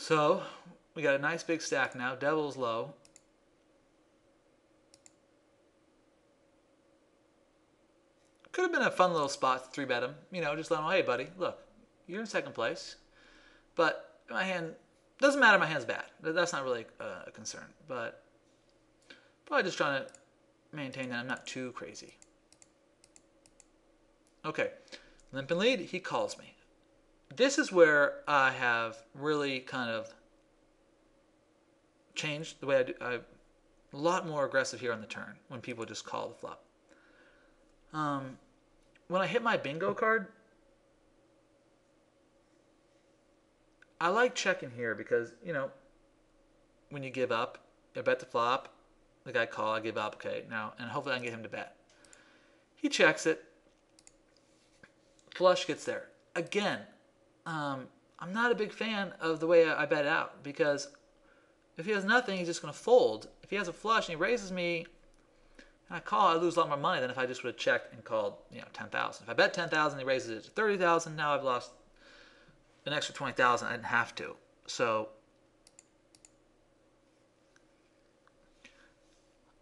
So we got a nice big stack now. Devil's low. Could have been a fun little spot to 3-bet him. You know, just let him, hey, buddy, look, you're in second place. But my hand, doesn't matter, my hand's bad. That's not really a concern. But probably just trying to maintain that I'm not too crazy. Okay, limp and lead, he calls me. This is where I have really kind of changed the way I do. I'm a lot more aggressive here on the turn when people just call the flop. When I hit my bingo card, I like checking here because, you know, when you give up, I bet the flop, the guy call, I give up, okay, now, and hopefully I can get him to bet. He checks it. Flush gets there. Again, I'm not a big fan of the way I bet out because if he has nothing, he's just going to fold. If he has a flush and he raises me and I call, I lose a lot more money than if I just would have checked and called, you know, 10,000. If I bet 10,000, he raises it to 30,000. Now I've lost an extra 20,000. I didn't have to. So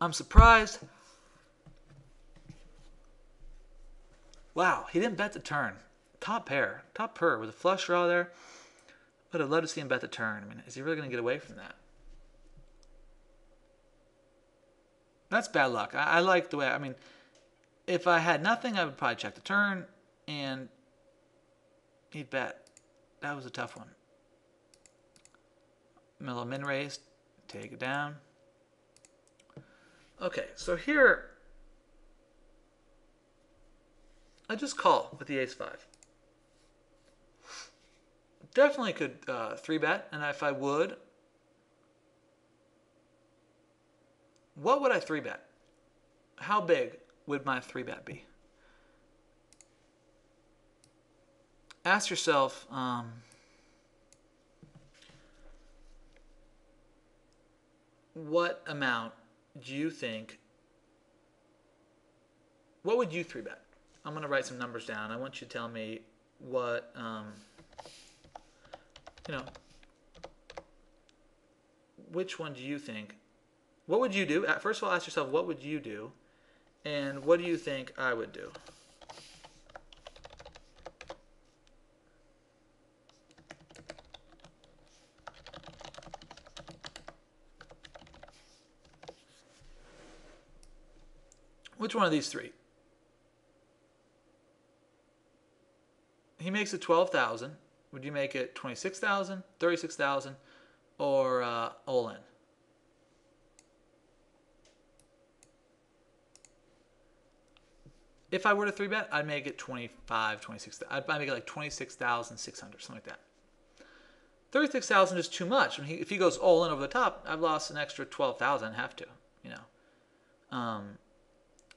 I'm surprised. Wow, he didn't bet the turn. Top pair, top pair with a flush draw there. But I'd love to see him bet the turn. I mean, is he really going to get away from that? That's bad luck. I like the way, I mean, if I had nothing, I would probably check the turn and he'd bet. That was a tough one. Middle min raise, take it down. Okay, so here, I just call with the ace-5. Definitely could 3-bet, and if I would, what would I 3-bet? How big would my 3-bet be? Ask yourself, what amount do you think, what would you 3-bet? I'm going to write some numbers down. I want you to tell me what, you know, which one do you think? What would you do? First of all, ask yourself, what would you do? And what do you think I would do? Which one of these three? He makes it 12,000. Would you make it 26,000, 36,000, or all in? If I were to 3-bet, I'd make it 25, 26. I'd make it like 26,600, something like that. 36,000 is too much. If he goes all in over the top, I've lost an extra 12,000. I have to, you know.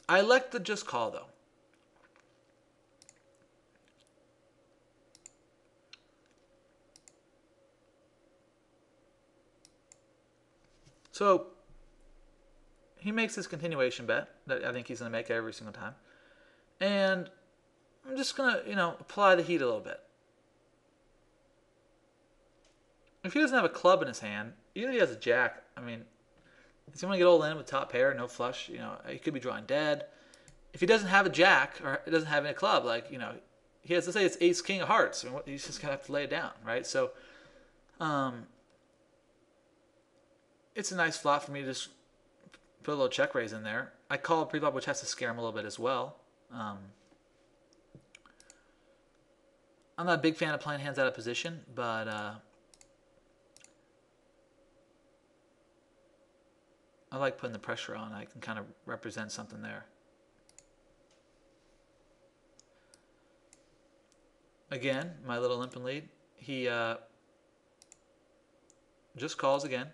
I elect the just call though. So he makes this continuation bet that I think he's going to make every single time. And I'm just going to, you know, apply the heat a little bit. If he doesn't have a club in his hand, even if he has a jack, I mean, he's going to get all in with top pair, no flush. You know, he could be drawing dead. If he doesn't have a jack or he doesn't have any club, like, you know, he has to say it's ace, king of hearts. I mean, he's just going to have to lay it down, right? So, it's a nice flop for me to just put a little check raise in there. I call a pre-flop, which has to scare him a little bit as well. I'm not a big fan of playing hands out of position, but I like putting the pressure on. I can kind of represent something there. Again, my little limp and lead. He just calls again.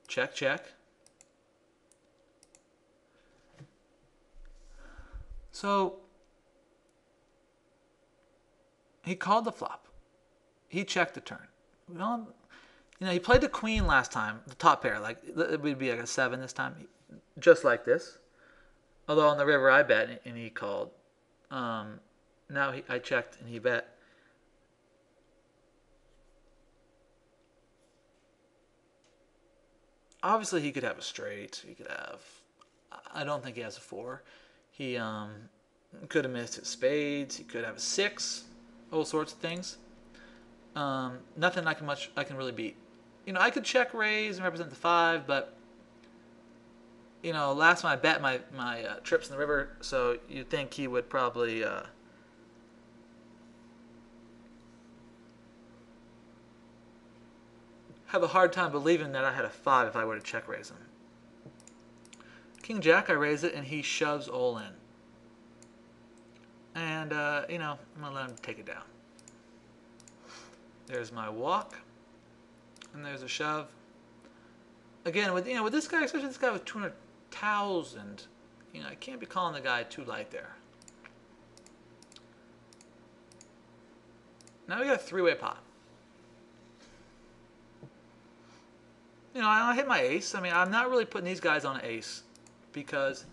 Check, check. So he called the flop. He checked the turn. Well, you know, he played the queen last time, the top pair. Like it would be like a 7 this time, just like this. Although on the river I bet and he called. Now I checked and he bet. obviously he could have a straight. He could have. I don't think he has a 4. He could have missed his spades. He could have a 6. All sorts of things. Nothing I can really beat. I could check raise and represent the 5, but last time I bet my trips in the river, so you'd think he would probably have a hard time believing that I had a 5 if I were to check raise him. King Jack, I raise it, and he shoves all in. And, I'm going to let him take it down. There's my walk. And there's a shove. Again, with this guy, especially this guy with 200,000, I can't be calling the guy too light there. Now we got a 3-way pot. I hit my ace. I mean, I'm not really putting these guys on an ace because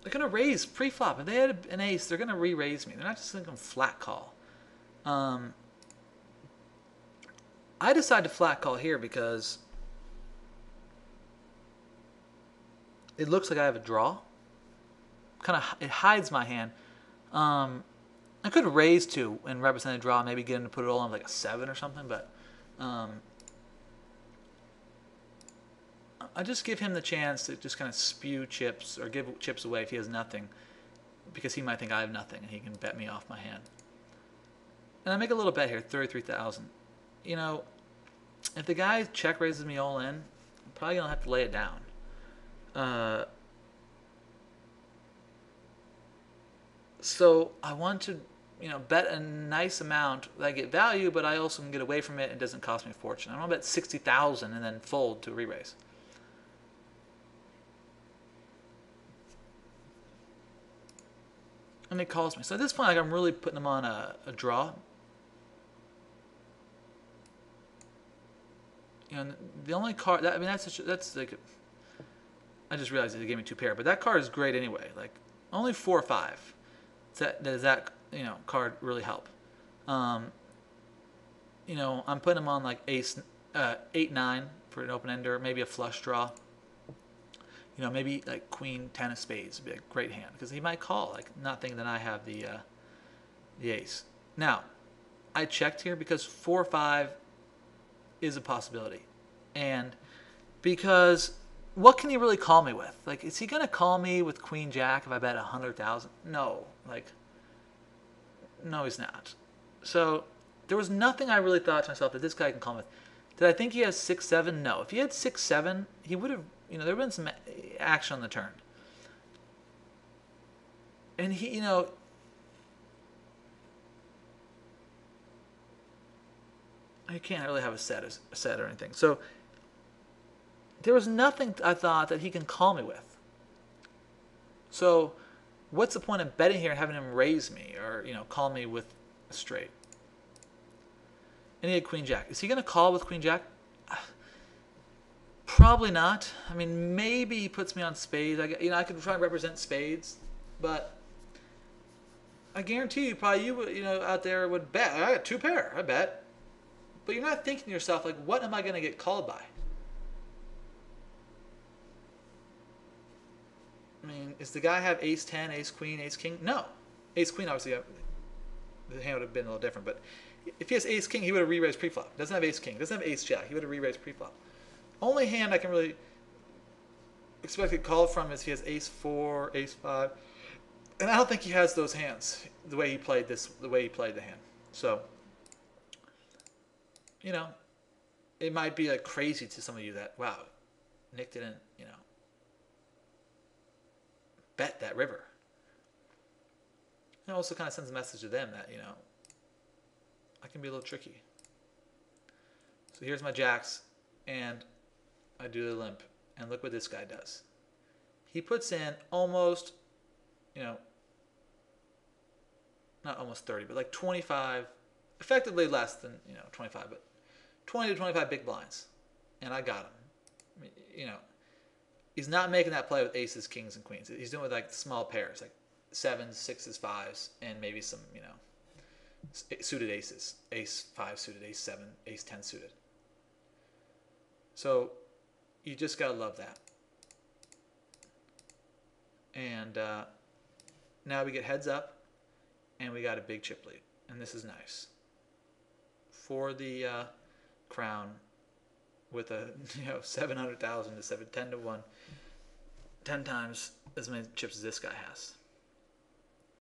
they're going to raise pre-flop. If they had an ace, they're going to re-raise me. They're not just going to flat call. I decided to flat call here because it looks like I have a draw. It hides my hand. I could raise 2 and represent a draw, maybe get him to put it all on like a 7 or something, but I just give him the chance to just kind of spew chips or give chips away if he has nothing, because he might think I have nothing and he can bet me off my hand. And I make a little bet here, 33,000. If the guy check raises me all in, I'm probably gonna have to lay it down. So I want to, bet a nice amount that I get value, but I also can get away from it and it doesn't cost me a fortune. I want to bet 60,000 and then fold to a re-raise. And it calls me. So at this point, I'm really putting him on a draw. The only card that's like, I just realized that it gave me 2 pair, but that card is great anyway. Like only 4 or 5. Does that card really help? I'm putting him on like ace 8-9 for an open ender, maybe a flush draw. Maybe like queen 10 of spades would be a great hand because he might call, like not thinking that I have the ace. Now, I checked here because 4 or 5 is a possibility, and because what can he really call me with? Like, is he gonna call me with queen jack if I bet 100,000? No, no, he's not. So there was nothing I really thought to myself that this guy can call me with. Did I think he has 6-7? No. If he had 6-7, he would have. There would have been some action on the turn. And he, you can't really have a set or anything. So there was nothing I thought that he can call me with. So what's the point of betting here and having him raise me or, call me with a straight? And he had queen jack. Is he going to call with queen jack? Probably not. I mean, maybe he puts me on spades. I could try and represent spades, but I guarantee you, probably you out there would bet. I got 2 pair. I bet, but you're not thinking to yourself like, what am I going to get called by? I mean, does the guy have ace 10, ace queen, ace king? No, ace queen obviously the hand would have been a little different, but if he has ace king, he would have re-raised pre-flop. Doesn't have ace king. Doesn't have ace jack. He would have re-raised pre-flop. Only hand I can really expect to call from is he has ace 4, ace 5, and I don't think he has those hands the way he played the hand. So, it might be like crazy to some of you that, wow, Nick didn't, bet that river. It also kind of sends a message to them that, I can be a little tricky. So here's my jacks, and I do the limp, and look what this guy does. He puts in almost, not almost 30, but like 25, effectively less than, 25, but 20 to 25 big blinds, and I got him. He's not making that play with aces, kings, and queens. He's doing it with like small pairs, like 7s, 6s, 5s, and maybe some, suited aces. Ace 5 suited, ace 7, ace 10 suited. So you just gotta love that. And now we get heads up, and we got a big chip lead, and this is nice for the crown with a 700,000 to 10 to 1, 10 times as many chips as this guy has.